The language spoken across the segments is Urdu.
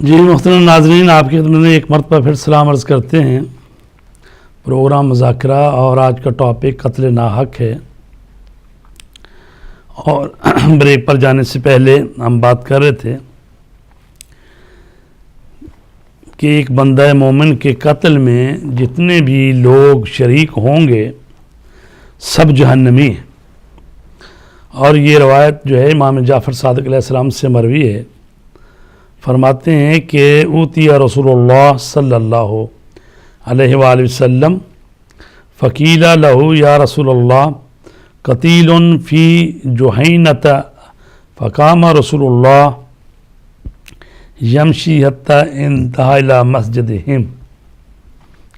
جی محترم ناظرین، آپ کی خدمت میں ایک مرتبہ پھر سلام عرض کرتے ہیں۔ پروگرام مذاکرہ اور آج کا ٹاپک قتل ناحق ہے، اور بریک پر جانے سے پہلے ہم بات کر رہے تھے کہ ایک بندہ مومن کے قتل میں جتنے بھی لوگ شریک ہوں گے سب جہنمی ہیں، اور یہ روایت جو ہے امام جعفر صادق علیہ السلام سے مروی ہے۔ فرماتے ہیں کہ اوتی رسول اللہ صلی اللہ علیہ وآلہ وسلم فقیل لہو یا رسول اللہ قتیل فی جہینۃ فقام رسول اللہ یمشی حتی انتہا الی مسجدہم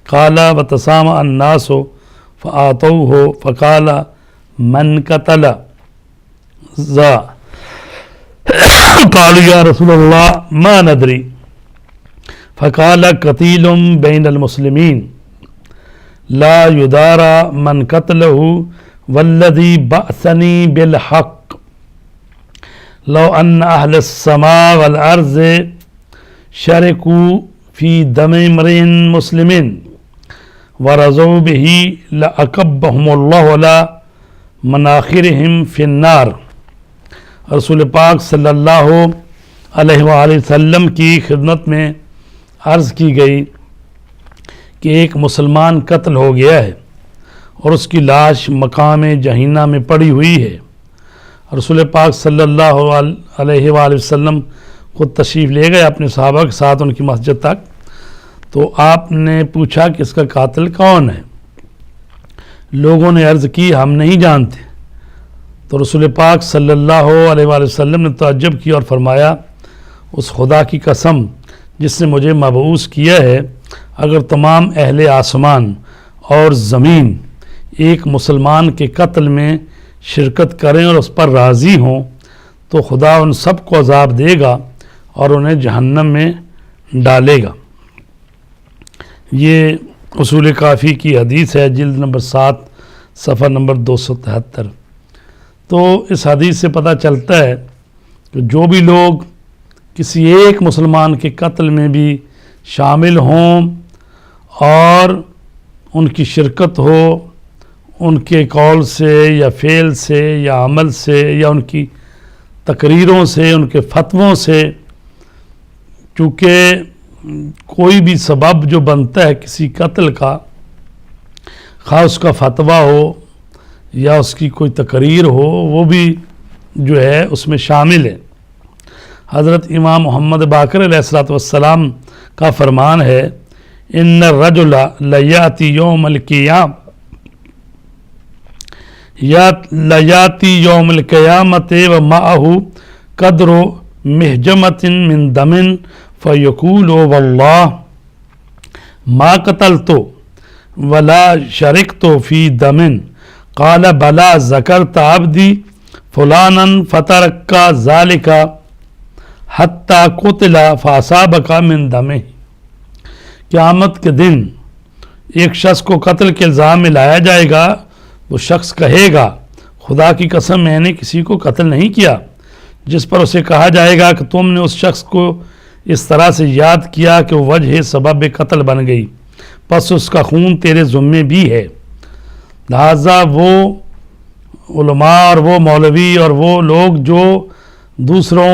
قال وتسامع الناس فآتوہ فقال من قتل ذا قالوا یا رسول اللہ ما ندری فقال قتیل بین المسلمین لا یدارا من قتلہ والذی بعثنی بالحق لو ان اہل السماء والارض شرکوا فی دم امرئ مسلم ورضوا بہ لأکبہم اللہ علی مناخرہم فی النار۔ رسول پاک صلی اللہ علیہ وآلہ وسلم کی خدمت میں عرض کی گئی کہ ایک مسلمان قتل ہو گیا ہے اور اس کی لاش مقام جہنم میں پڑی ہوئی ہے۔ رسول پاک صلی اللہ علیہ وآلہ وسلم خود تشریف لے گئے اپنے صحابہ کے ساتھ ان کی مسجد تک، تو آپ نے پوچھا کہ اس کا قاتل کون ہے؟ لوگوں نے عرض کی ہم نہیں جانتے۔ تو رسول پاک صلی اللہ علیہ وآلہ وسلم نے تعجب کیا اور فرمایا اس خدا کی قسم جس نے مجھے مبعوث کیا ہے، اگر تمام اہل آسمان اور زمین ایک مسلمان کے قتل میں شرکت کریں اور اس پر راضی ہوں تو خدا ان سب کو عذاب دے گا اور انہیں جہنم میں ڈالے گا۔ یہ اصول کافی کی حدیث ہے، جلد نمبر 7 صفحہ نمبر 273۔ تو اس حدیث سے پتہ چلتا ہے کہ جو بھی لوگ کسی ایک مسلمان کے قتل میں بھی شامل ہوں اور ان کی شرکت ہو، ان کے قول سے یا فعل سے یا عمل سے یا ان کی تقریروں سے، ان کے فتووں سے، چونکہ کوئی بھی سبب جو بنتا ہے کسی قتل کا، خواہ اس کا فتویٰ ہو یا اس کی کوئی تقریر ہو، وہ بھی جو ہے اس میں شامل ہے۔ حضرت امام محمد باقر علیہ السلام کا فرمان ہے ان الرجل لیاتی یوم القیامت ومعہ قدر محجمۃ من دم فیقول واللہ ما قتلت ولا شرکت فی دم قال بلا ذکرت عبدی فلانا فترکا ذالکا حتی قتل فاصابک من دمہ۔ قیامت کے دن ایک شخص کو قتل کے الزام میں لایا جائے گا، وہ شخص کہے گا خدا کی قسم میں نے کسی کو قتل نہیں کیا، جس پر اسے کہا جائے گا کہ تم نے اس شخص کو اس طرح سے یاد کیا کہ وہ وجہ سبب قتل بن گئی، پس اس کا خون تیرے ذمے بھی ہے۔ لہٰذا وہ علماء اور وہ مولوی اور وہ لوگ جو دوسروں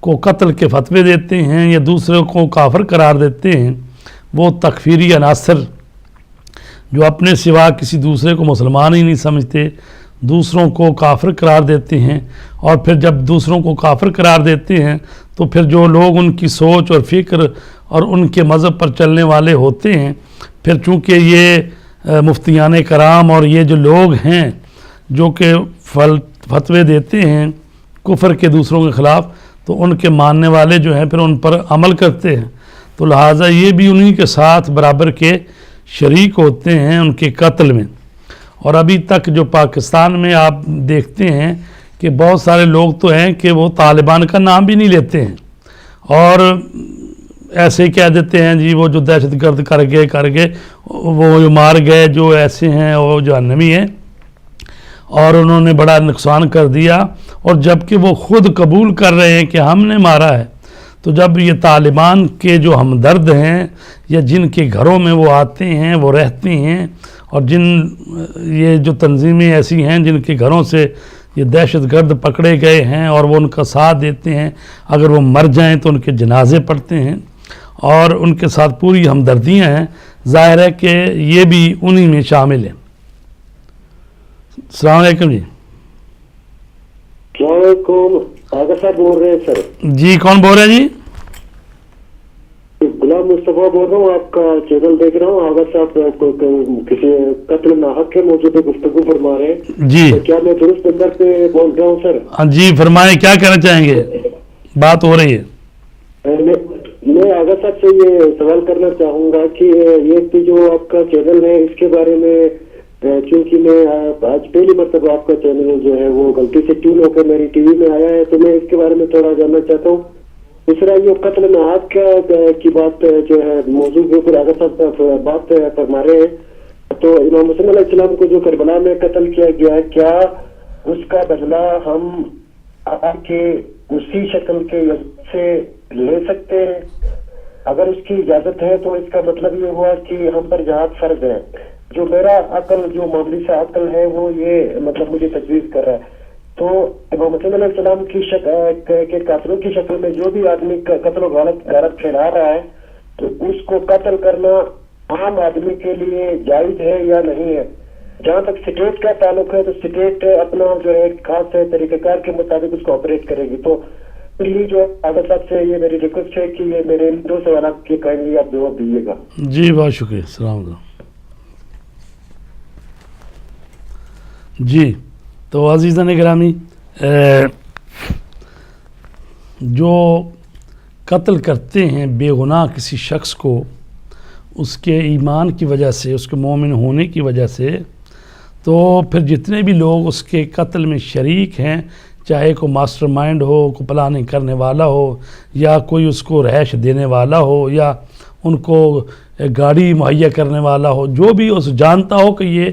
کو قتل کے فتوے دیتے ہیں یا دوسروں کو کافر قرار دیتے ہیں، وہ تکفیری عناصر جو اپنے سوا کسی دوسرے کو مسلمان ہی نہیں سمجھتے، دوسروں کو کافر قرار دیتے ہیں، اور پھر جب دوسروں کو کافر قرار دیتے ہیں تو پھر جو لوگ ان کی سوچ اور فکر اور ان کے مذہب پر چلنے والے ہوتے ہیں، پھر چونکہ یہ مفتیان کرام اور یہ جو لوگ ہیں جو کہ فتوے دیتے ہیں کفر کے دوسروں کے خلاف، تو ان کے ماننے والے جو ہیں پھر ان پر عمل کرتے ہیں، تو لہٰذا یہ بھی انہی کے ساتھ برابر کے شریک ہوتے ہیں ان کے قتل میں۔ اور ابھی تک جو پاکستان میں آپ دیکھتے ہیں کہ بہت سارے لوگ تو ہیں کہ وہ طالبان کا نام بھی نہیں لیتے ہیں، اور ایسے ہی کہہ دیتے ہیں جی وہ جو دہشت گرد کر گئے وہ جو مار گئے جو ایسے ہیں وہ جہنمی ہیں، اور انہوں نے بڑا نقصان کر دیا، اور جب کہ وہ خود قبول کر رہے ہیں کہ ہم نے مارا ہے، تو جب یہ طالبان کے جو ہمدرد ہیں یا جن کے گھروں میں وہ آتے ہیں وہ رہتے ہیں، اور یہ جو تنظیمیں ایسی ہیں جن کے گھروں سے یہ دہشت گرد پکڑے گئے ہیں اور وہ ان کا ساتھ دیتے ہیں، اگر وہ مر جائیں تو ان کے جنازے پڑھتے ہیں اور ان کے ساتھ پوری ہمدردیاں ہیں، ظاہر ہے کہ یہ بھی انہی میں شامل ہیں۔ السلام علیکم جی۔ السلام علیکم، آغا صاحب بول رہے ہیں سر؟ جی کون بول رہے ہیں جی؟ غلام مصطفیٰ بول رہا ہوں، آپ کا چینل دیکھ رہا ہوں۔ آغا صاحب کسی قتل ناحق کے موضوع پہ گفتگو فرما رہے ہیں جی تو کیا میں درست نمبر پہ بول رہا ہوں سر؟ ہاں جی فرمائیں، کیا کہنا چاہیں گے؟ بات ہو رہی ہے۔ میں آغا صاحب سے یہ سوال کرنا چاہوں گا کہ یہ جو آپ کا چینل ہے اس کے بارے میں، چونکہ میں آج پہلی مرتبہ آپ کا چینل جو ہے وہ غلطی سے ٹیون ہو کر میری ٹی وی میں آیا ہے، تو میں اس کے بارے میں تھوڑا جاننا چاہتا ہوں۔ دوسرا یہ قتل ناحق کی بات جو ہے موضوع کے اوپر آغا صاحب بات فرما رہے ہیں، تو امام حسین علیہ السلام کو جو کربلا میں قتل کیا گیا ہے، کیا اس کا بدلہ ہم آپ کے اسی شکل کے سے لے سکتے ہیں؟ اگر اس کی اجازت ہے تو اس کا مطلب یہ ہوا کہ ہم پر جہاد فرض ہے۔ جو میرا عقل، جو معاملی سے عقل ہے، وہ یہ مطلب مجھے تجویز کر رہا ہے۔ تو امام حسین علیہ السلام کی کے قاتلوں کی شکل میں جو بھی آدمی قتل و غارت پھیلا رہا ہے تو اس کو قتل کرنا عام آدمی کے لیے جائز ہے یا نہیں ہے؟ جہاں تک اسٹیٹ کا تعلق ہے تو اسٹیٹ اپنا جو ہے ایک خاص طریقہ کار کے مطابق اس کو آپریٹ کرے گی۔ تو اس لیے جو آغا صاحب سے یہ میری ریکویسٹ ہے کہ یہ میرے دو سوالات کے کہیں گے، آپ جواب دیجیے گا۔ جی بہت شکریہ، السلام علیکم۔ جی تو عزیزان گرامی، جو قتل کرتے ہیں بے گناہ کسی شخص کو اس کے ایمان کی وجہ سے، اس کے مومن ہونے کی وجہ سے، تو پھر جتنے بھی لوگ اس کے قتل میں شریک ہیں، چاہے کوئی ماسٹر مائنڈ ہو، کوئی پلاننگ کرنے والا ہو، یا کوئی اس کو رہائش دینے والا ہو، یا ان کو گاڑی مہیا کرنے والا ہو، جو بھی اس جانتا ہو کہ یہ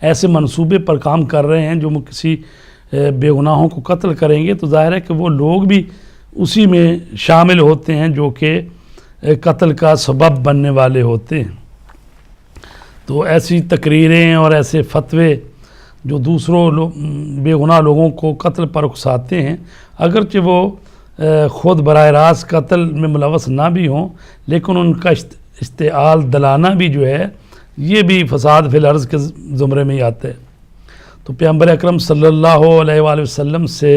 ایسے منصوبے پر کام کر رہے ہیں جو کسی بے گناہوں کو قتل کریں گے، تو ظاہر ہے کہ وہ لوگ بھی اسی میں شامل ہوتے ہیں جو کہ قتل کا سبب بننے والے ہوتے ہیں۔ تو ایسی تقریریں اور ایسے فتوے جو دوسروں بے گناہ لوگوں کو قتل پر اکساتے ہیں، اگرچہ وہ خود براہ راست قتل میں ملوث نہ بھی ہوں، لیکن ان کا اشتعال دلانا بھی جو ہے یہ بھی فساد فی الارض کے زمرے میں ہی آتا ہے۔ تو پیغمبر اکرم صلی اللہ علیہ وآلہ وسلم سے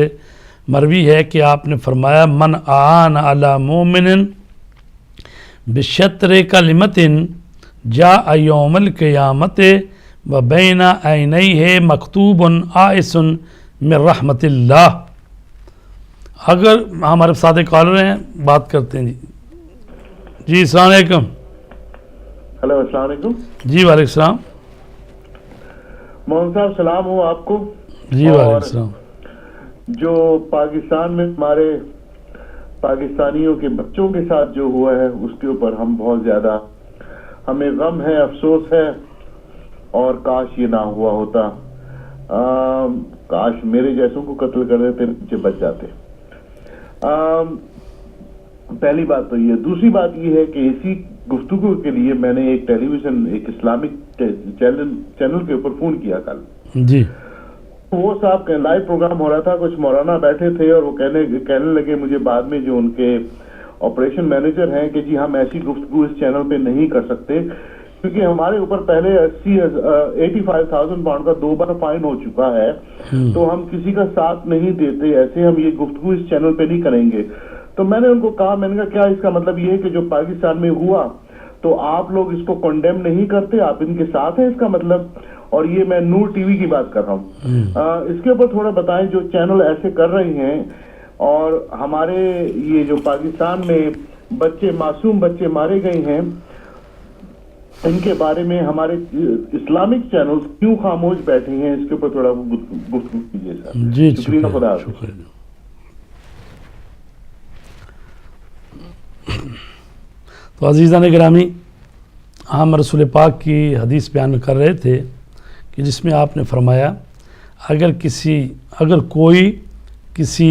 مروی ہے کہ آپ نے فرمایا، من اعان علی مومن بشطر کلمۃ جاء یوم القیامت وبین عینیہ مکتوب آئس من رحمت اللہ۔ اگر ہمارے ساتھ کالر ہیں، بات کرتے ہیں۔ جی السلام علیکم۔ ہلو السلام علیکم۔ جی وعلیکم السلام۔ موہن صاحب سلام ہو آپ کو۔ جی وعلیکم السلام۔ جو پاکستان میں ہمارے پاکستانیوں کے بچوں کے ساتھ جو ہوا ہے اس کے اوپر ہم بہت زیادہ، ہمیں غم ہے، افسوس ہے، اور کاش یہ نہ ہوا ہوتا، کاش میرے جیسوں کو قتل کر دیتے، پیچھے بچ جاتے۔ پہلی بات تو یہ۔ دوسری بات یہ ہے کہ اسی گفتگو کے لیے میں نے ایک ٹیلی ویژن، ایک اسلامک چینل کے اوپر فون کیا کل۔ جی وہ صاحب کا لائیو پروگرام ہو رہا تھا، کچھ مولانا بیٹھے تھے اور وہ کہنے لگے مجھے بعد میں، جو ان کے آپریشن مینیجر ہیں، کہ جی ہم ایسی گفتگو اس چینل پہ نہیں کر سکتے کیونکہ ہمارے اوپر پہلے 85,000 پاؤنڈ کا 2 بار فائن ہو چکا ہے، تو ہم کسی کا ساتھ نہیں دیتے، ایسے ہم یہ گفتگو اس چینل پہ نہیں کریں گے۔ تو میں نے ان کو کہا، میں نے کہا کیا اس کا مطلب یہ ہے کہ جو پاکستان میں ہوا تو آپ لوگ اس کو کنڈیم نہیں کرتے، آپ ان کے ساتھ ہیں، اس کا مطلب؟ اور یہ میں نور ٹی وی کی بات کر رہا ہوں۔ اس کے اوپر تھوڑا بتائیں، جو چینل ایسے کر رہے ہیں، اور ہمارے یہ جو پاکستان میں بچے، معصوم بچے مارے گئے ہیں، ان کے بارے میں ہمارے اسلامک چینل کیوں خاموش بیٹھے ہیں، اس کے اوپر تھوڑا گفتگو کیجیے سر۔ جی شکریہ، خدا حافظ۔ شکریہ۔ تو عزیزان گرامی، ہم رسول پاک کی حدیث بیان کر رہے تھے کہ جس میں آپ نے فرمایا، اگر کوئی کسی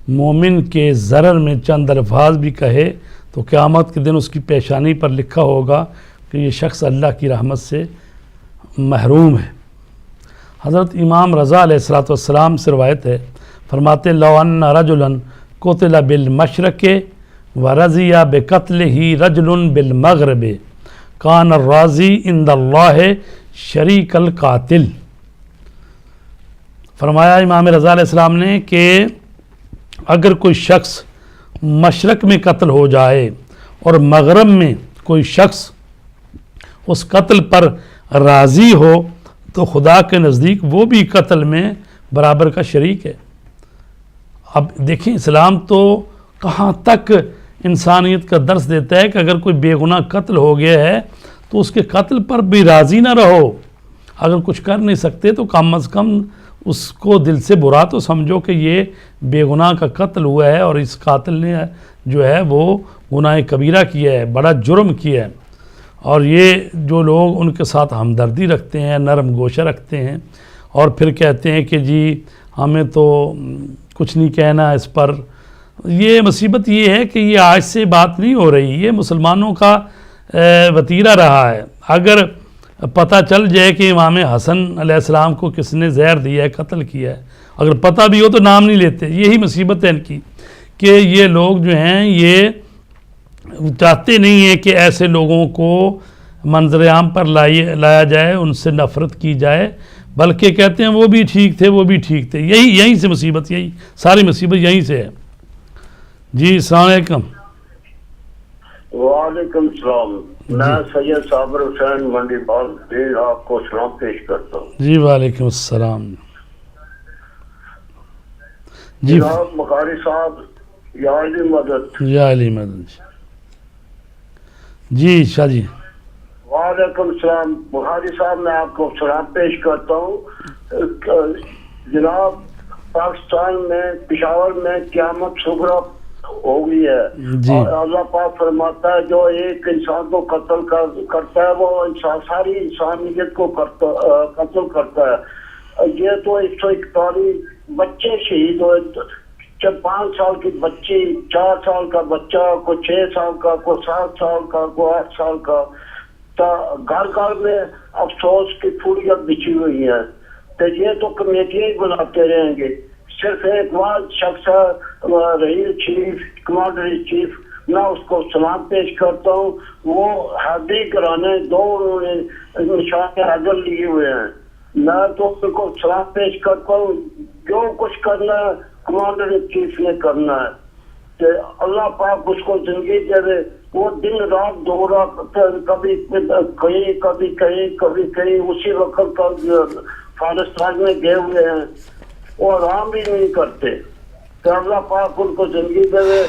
مومن کے ضرر میں چند الفاظ بھی کہے تو قیامت کے دن اس کی پیشانی پر لکھا ہوگا کہ یہ شخص اللہ کی رحمت سے محروم ہے۔ حضرت امام رضا علیہ السلام سے روایت ہے، فرماتے لو ان رجلا قتل بالمشرق ورضی بقتلہ رجل بالمغرب کان الراضی عند اللہ شریک القاتل۔ فرمایا امام رضا علیہ السلام نے کہ اگر کوئی شخص مشرق میں قتل ہو جائے اور مغرب میں کوئی شخص اس قتل پر راضی ہو تو خدا کے نزدیک وہ بھی قتل میں برابر کا شریک ہے۔ اب دیکھیں اسلام تو کہاں تک انسانیت کا درس دیتا ہے کہ اگر کوئی بے گناہ قتل ہو گیا ہے تو اس کے قتل پر بھی راضی نہ رہو، اگر کچھ کر نہیں سکتے تو کم از کم اس کو دل سے برا تو سمجھو کہ یہ بے گناہ کا قتل ہوا ہے اور اس قاتل نے جو ہے وہ گناہ کبیرہ کیا ہے، بڑا جرم کیا ہے۔ اور یہ جو لوگ ان کے ساتھ ہمدردی رکھتے ہیں، نرم گوشہ رکھتے ہیں اور پھر کہتے ہیں کہ جی ہمیں تو کچھ نہیں کہنا اس پر، یہ مصیبت یہ ہے کہ یہ آج سے بات نہیں ہو رہی، یہ مسلمانوں کا وتیرہ رہا ہے۔ اگر پتہ چل جائے کہ امام حسن علیہ السلام کو کس نے زہر دیا ہے، قتل کیا ہے، اگر پتہ بھی ہو تو نام نہیں لیتے۔ یہی مصیبت ہے ان کی کہ یہ لوگ جو ہیں یہ چاہتے نہیں ہیں کہ ایسے لوگوں کو منظر عام پر لایا جائے، ان سے نفرت کی جائے، بلکہ کہتے ہیں وہ بھی ٹھیک تھے، وہ بھی ٹھیک تھے۔ یہیں سے مصیبت، یہی ساری مصیبت یہیں سے ہے۔ جی السلام علیکم۔ وعلیکم السلام، میں سید صابر حسین منڈی بال دیر آپ کو سلام پیش کرتا ہوں۔ جی وعلیکم السلام۔ جی جناب بخاری صاحب، یا علی مدد۔ یا علی مدد۔ جی شاہ جی۔ وعلیکم السلام بخاری صاحب، میں آپ کو سلام پیش کرتا ہوں۔ جناب پاکستان میں پشاور میں قیامت صغریٰ ہو گئی ہے جی۔ اور اللہ پاک فرماتا ہے جو ایک انسان کو قتل کرتا ہے وہ ساری انسانیت کو قتل کرتا ہے۔ یہ تو 141 بچے شہید ہوئے، 5 سال کی بچی، 4 سال کا بچہ، کوئی 6 سال کا، کوئی 7 سال کا، کوئی 8 سال کا، گھر گھر میں افسوس کی پھولیاں بچھی ہوئی ہیں۔ تو یہ تو کمیٹیاں ہی بناتے رہیں گے۔ صرف ایک بار شخص رئیس چیف، کمانڈر ان چیف، میں اس کو سلام پیش کرتا ہوں، وہ حاضری کرانے دو انہوں نے نشان حاضر لیے ہوئے ہیں، میں تو ان کو سلام پیش کرتا ہوں۔ جو کچھ کرنا ہے کمانڈر ان چیف نے کرنا ہے، کہ اللہ پاک اس کو زندگی دے، وہ دن رات دورہ کبھی کہیں کبھی کہیں کبھی کہیں اسی وقت فلسطین میں گئے ہوئے ہیں، وہ آرام بھی نہیں کرتے، کہ اللہ پاک ان کو زندگی دے۔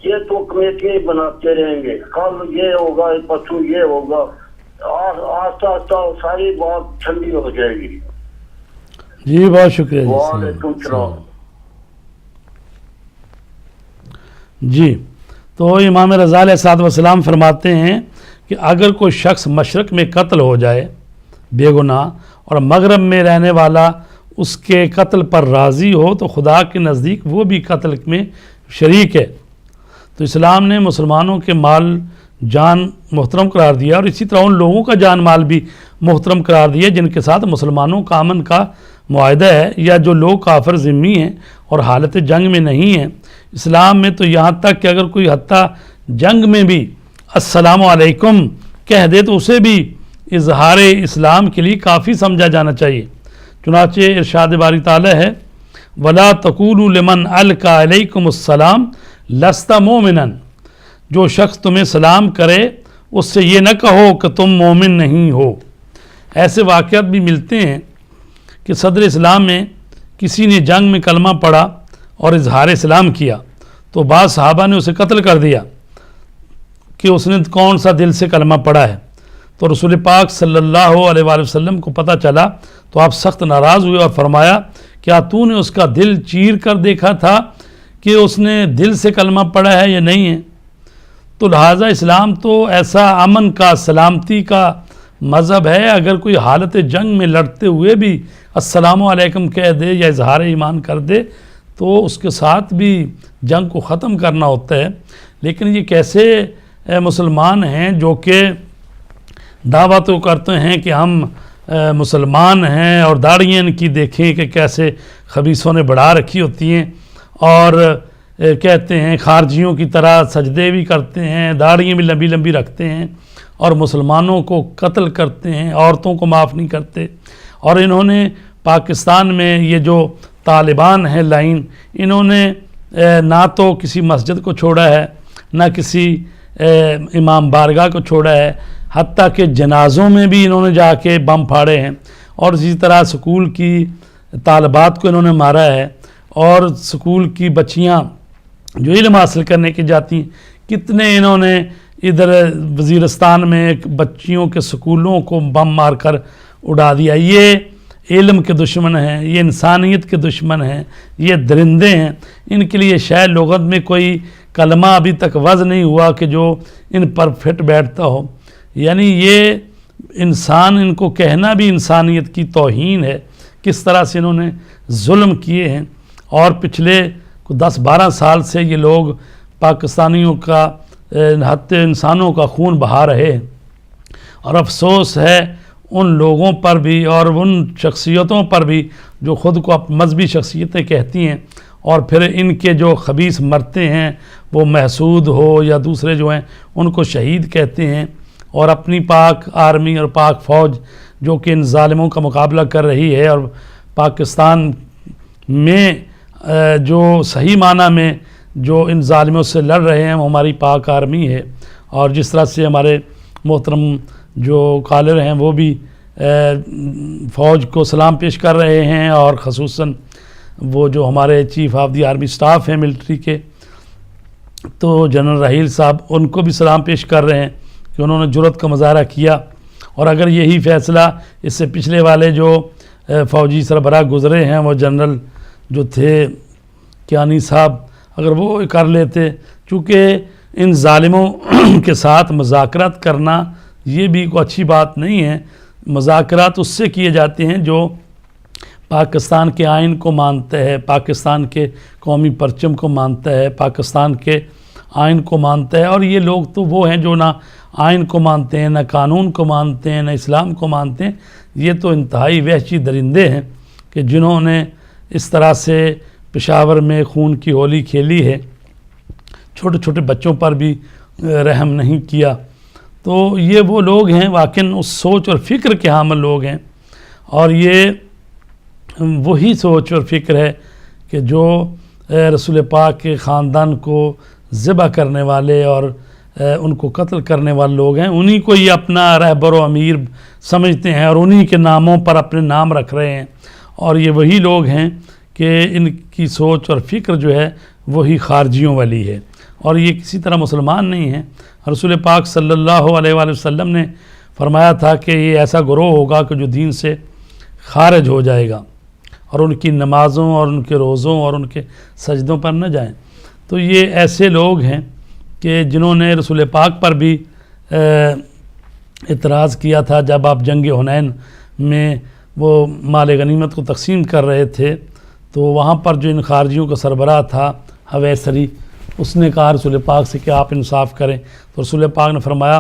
یہ تو کمیٹیاں بناتے رہیں گے، کل یہ ہوگا پرسوں یہ ہوگا، آہستہ آہستہ ساری بات ٹھنڈی ہو جائے گی۔ جی بہت شکریہ جی۔ وعلیکم السلام۔ جی تو امام رضا علیہ السلام فرماتے ہیں کہ اگر کوئی شخص مشرق میں قتل ہو جائے بے گناہ اور مغرب میں رہنے والا اس کے قتل پر راضی ہو تو خدا کے نزدیک وہ بھی قتل میں شریک ہے۔ تو اسلام نے مسلمانوں کے مال جان محترم قرار دیا اور اسی طرح ان لوگوں کا جان مال بھی محترم قرار دیا جن کے ساتھ مسلمانوں کا امن کا معاہدہ ہے یا جو لوگ کافر ذمی ہیں اور حالت جنگ میں نہیں ہیں۔ اسلام میں تو یہاں تک کہ اگر کوئی حتیٰ جنگ میں بھی السلام علیکم کہہ دے تو اسے بھی اظہار اسلام کے لیے کافی سمجھا جانا چاہیے۔ چنانچہ ارشاد باری تعالی ہے وَلَا تَقُولُوا لِمَنْ أَلْقَى عَلَيْكُمُ السَّلَامَ لَسْتَ مُؤْمِنًا، جو شخص تمہیں سلام کرے اس سے یہ نہ کہو کہ تم مومن نہیں ہو۔ ایسے واقعات بھی ملتے ہیں کہ صدر اسلام میں کسی نے جنگ میں کلمہ پڑھا اور اظہار اسلام کیا تو بعض صحابہ نے اسے قتل کر دیا کہ اس نے کون سا دل سے کلمہ پڑھا ہے۔ تو رسول پاک صلی اللہ علیہ وآلہ وسلم کو پتہ چلا تو آپ سخت ناراض ہوئے اور فرمایا کیا تو نے اس کا دل چیر کر دیکھا تھا کہ اس نے دل سے کلمہ پڑھا ہے یا نہیں ہے؟ تو لہٰذا اسلام تو ایسا امن کا، سلامتی کا مذہب ہے، اگر کوئی حالت جنگ میں لڑتے ہوئے بھی السلام علیکم کہہ دے یا اظہار ایمان کر دے تو اس کے ساتھ بھی جنگ کو ختم کرنا ہوتا ہے۔ لیکن یہ کیسے مسلمان ہیں جو کہ دعویٰ تو کرتے ہیں کہ ہم مسلمان ہیں، اور داڑھیاں ان کی دیکھیں کہ کیسے خبیثوں نے بڑھا رکھی ہوتی ہیں، اور کہتے ہیں خارجیوں کی طرح سجدے بھی کرتے ہیں، داڑھیاں بھی لمبی لمبی رکھتے ہیں، اور مسلمانوں کو قتل کرتے ہیں، عورتوں کو معاف نہیں کرتے۔ اور انہوں نے پاکستان میں یہ جو طالبان ہیں لائن، انہوں نے نہ تو کسی مسجد کو چھوڑا ہے، نہ کسی امام بارگاہ کو چھوڑا ہے، حتیٰ کہ جنازوں میں بھی انہوں نے جا کے بم پھاڑے ہیں، اور اسی طرح سکول کی طالبات کو انہوں نے مارا ہے، اور سکول کی بچیاں جو علم حاصل کرنے کی جاتی ہیں، کتنے انہوں نے ادھر وزیرستان میں بچیوں کے سکولوں کو بم مار کر اڑا دیا۔ یہ علم کے دشمن ہیں، یہ انسانیت کے دشمن ہیں، یہ درندے ہیں۔ ان کے لیے شاید لغت میں کوئی کلمہ ابھی تک وضع نہیں ہوا کہ جو ان پر فٹ بیٹھتا ہو۔ یعنی یہ انسان، ان کو کہنا بھی انسانیت کی توہین ہے، کس طرح سے انہوں نے ظلم کیے ہیں۔ اور پچھلے 10-12 سال سے یہ لوگ پاکستانیوں کا، حتی انسانوں کا خون بہا رہے ہیں، اور افسوس ہے ان لوگوں پر بھی اور ان شخصیتوں پر بھی جو خود کو مذہبی شخصیتیں کہتی ہیں، اور پھر ان کے جو خبیث مرتے ہیں، وہ محسود ہو یا دوسرے جو ہیں ان کو شہید کہتے ہیں، اور اپنی پاک آرمی اور پاک فوج جو کہ ان ظالموں کا مقابلہ کر رہی ہے، اور پاکستان میں جو صحیح معنی میں جو ان ظالموں سے لڑ رہے ہیں وہ ہماری پاک آرمی ہے۔ اور جس طرح سے ہمارے محترم جو کالر ہیں وہ بھی فوج کو سلام پیش کر رہے ہیں، اور خصوصاً وہ جو ہمارے chief of the army staff ہیں ملٹری کے، تو جنرل رحیل صاحب، ان کو بھی سلام پیش کر رہے ہیں کہ انہوں نے جرأت کا مظاہرہ کیا۔ اور اگر یہی فیصلہ اس سے پچھلے والے جو فوجی سربراہ گزرے ہیں، وہ جنرل جو تھے کیانی صاحب، اگر وہ کر لیتے، چونکہ ان ظالموں کے ساتھ مذاکرات کرنا یہ بھی کوئی اچھی بات نہیں ہے۔ مذاکرات اس سے کیے جاتے ہیں جو پاکستان کے آئین کو مانتا ہے، پاکستان کے قومی پرچم کو مانتا ہے، پاکستان کے آئین کو مانتا ہے۔ اور یہ لوگ تو وہ ہیں جو نہ آئین کو مانتے ہیں، نہ قانون کو مانتے ہیں، نہ اسلام کو مانتے ہیں۔ یہ تو انتہائی وحشی درندے ہیں کہ جنہوں نے اس طرح سے پشاور میں خون کی ہولی کھیلی ہے، چھوٹے چھوٹے بچوں پر بھی رحم نہیں کیا۔ تو یہ وہ لوگ ہیں واقعاً اس سوچ اور فکر کے حامل لوگ ہیں، اور یہ وہی سوچ اور فکر ہے کہ جو رسول پاک کے خاندان کو ذبح کرنے والے اور ان کو قتل کرنے والے لوگ ہیں، انہی کو یہ اپنا رہبر و امیر سمجھتے ہیں، اور انہی کے ناموں پر اپنے نام رکھ رہے ہیں۔ اور یہ وہی لوگ ہیں کہ ان کی سوچ اور فکر جو ہے وہی خارجیوں والی ہے، اور یہ کسی طرح مسلمان نہیں ہیں۔ رسول پاک صلی اللہ علیہ وآلہ وسلم نے فرمایا تھا کہ یہ ایسا گروہ ہوگا کہ جو دین سے خارج ہو جائے گا، اور ان کی نمازوں اور ان کے روزوں اور ان کے سجدوں پر نہ جائیں۔ تو یہ ایسے لوگ ہیں کہ جنہوں نے رسول پاک پر بھی اعتراض کیا تھا جب آپ جنگ حنین میں وہ مال غنیمت کو تقسیم کر رہے تھے، تو وہاں پر جو ان خارجیوں کا سربراہ تھا حویسری، اس نے کہا رسول پاک سے کہ آپ انصاف کریں، تو رسول پاک نے فرمایا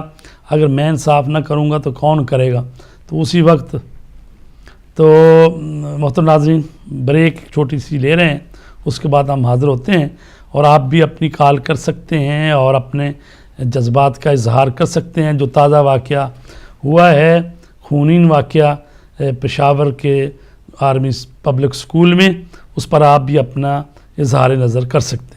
اگر میں انصاف نہ کروں گا تو کون کرے گا۔ تو اسی وقت تو محترم ناظرین بریک چھوٹی سی لے رہے ہیں، اس کے بعد ہم حاضر ہوتے ہیں، اور آپ بھی اپنی کال کر سکتے ہیں اور اپنے جذبات کا اظہار کر سکتے ہیں۔ جو تازہ واقعہ ہوا ہے، خونین واقعہ پشاور کے آرمی پبلک سکول میں، اس پر آپ بھی اپنا اظہار نظر کر سکتے ہیں۔